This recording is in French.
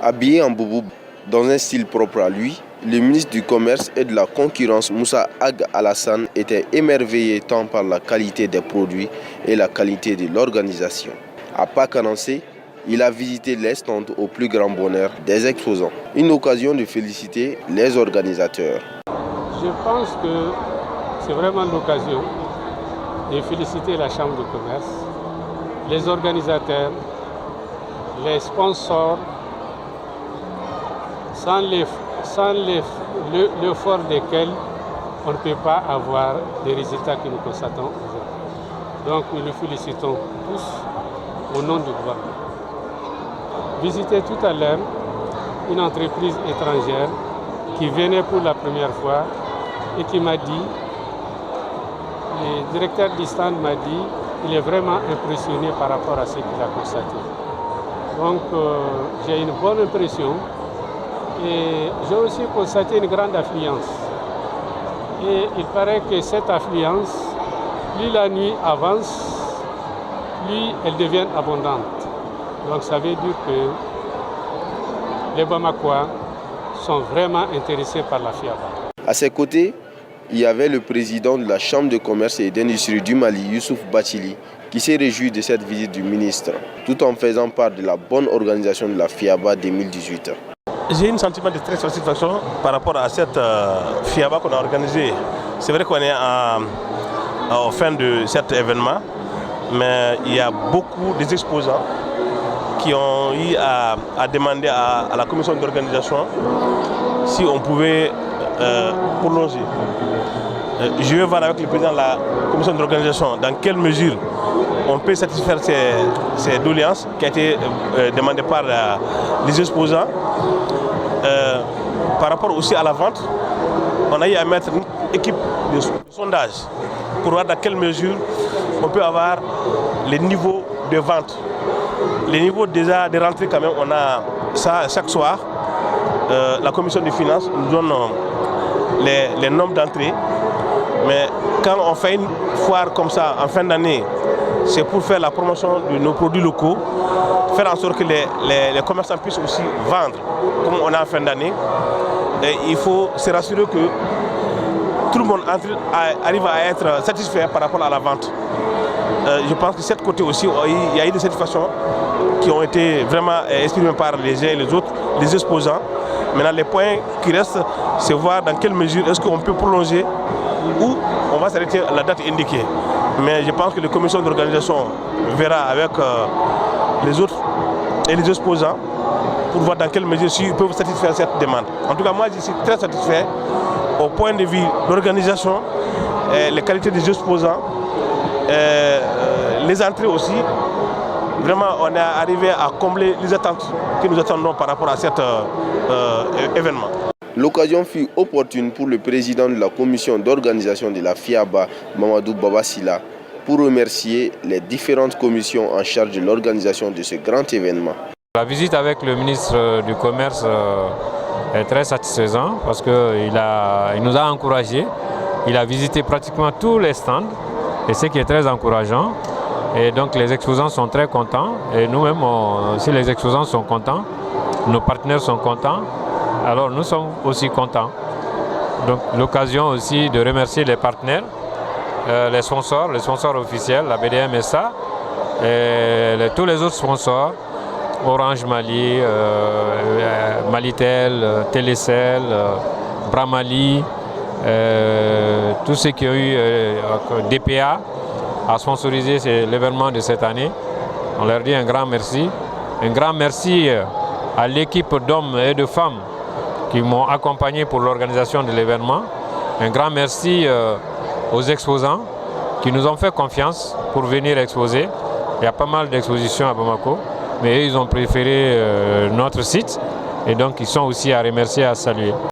Habillé en boubou dans un style propre à lui, le ministre du Commerce et de la Concurrence Moussa Ag Alassane était émerveillé tant par la qualité des produits et la qualité de l'organisation. À Pakanansé, il a visité les stands au plus grand bonheur des exposants. Une occasion de féliciter les organisateurs. Je pense que c'est vraiment l'occasion de féliciter la Chambre de commerce, les organisateurs, les sponsors, sans l'effort desquels on ne peut pas avoir les résultats que nous constatons aujourd'hui. Donc nous les félicitons tous au nom du gouvernement. Visiter tout à l'heure une entreprise étrangère qui venait pour la première fois et qui m'a dit, le directeur du stand m'a dit, il est vraiment impressionné par rapport à ce qu'il a constaté. Donc j'ai une bonne impression et j'ai aussi constaté une grande affluence. Et il paraît que cette affluence, plus la nuit avance, plus elle devient abondante. Donc ça veut dire que les Bamakois sont vraiment intéressés par la FIABA. À ses côtés, il y avait le président de la Chambre de commerce et d'industrie du Mali, Youssouf Bachili, qui s'est réjoui de cette visite du ministre, tout en faisant part de la bonne organisation de la FIABA 2018. J'ai un sentiment de très satisfaction par rapport à cette FIABA qu'on a organisée. C'est vrai qu'on est en fin de cet événement, mais il y a beaucoup d'exposants qui ont eu à demander à la commission d'organisation si on pouvait prolonger. Je vais voir avec le président de la commission d'organisation dans quelle mesure on peut satisfaire ces doléances qui ont été demandées par les exposants. Par rapport aussi à la vente, on a eu à mettre une équipe de sondage pour voir dans quelle mesure on peut avoir les niveaux de vente. Les niveaux déjà de rentrée quand même, on a ça chaque soir. La commission des finances nous donne les nombres d'entrées. Mais quand on fait une foire comme ça en fin d'année, c'est pour faire la promotion de nos produits locaux, faire en sorte que les commerçants puissent aussi vendre comme on a en fin d'année. Et il faut se rassurer que tout le monde arrive à être satisfait par rapport à la vente. Je pense que de cette côté aussi, il y a eu des satisfactions qui ont été vraiment exprimées par les uns et les autres, les exposants. Maintenant, les points qui restent, c'est voir dans quelle mesure est-ce qu'on peut prolonger ou on va s'arrêter à la date indiquée. Mais je pense que la commission d'organisation verra avec les autres et les exposants pour voir dans quelle mesure ils peuvent satisfaire cette demande. En tout cas, moi, je suis très satisfait au point de vue d'organisation, les qualités des exposants, les entrées aussi. Vraiment, on est arrivé à combler les attentes que nous attendons par rapport à cet événement. L'occasion fut opportune pour le président de la commission d'organisation de la FIABA, Mamadou Babasila, pour remercier les différentes commissions en charge de l'organisation de ce grand événement. La visite avec le ministre du Commerce est très satisfaisante parce qu'il nous a encouragés. Il a visité pratiquement tous les stands et ce qui est très encourageant. Et donc les exposants sont très contents et nous-mêmes, si les exposants sont contents, nos partenaires sont contents, alors nous sommes aussi contents. Donc l'occasion aussi de remercier les partenaires, les sponsors officiels, la BDM-SA, et tous les autres sponsors, Orange Mali, Malitel, Télécel, Bramali, tous ceux qui ont eu DPA à sponsoriser l'événement de cette année. On leur dit un grand merci. Un grand merci à l'équipe d'hommes et de femmes qui m'ont accompagné pour l'organisation de l'événement. Un grand merci aux exposants qui nous ont fait confiance pour venir exposer. Il y a pas mal d'expositions à Bamako, mais eux, ils ont préféré notre site et donc ils sont aussi à remercier et à saluer.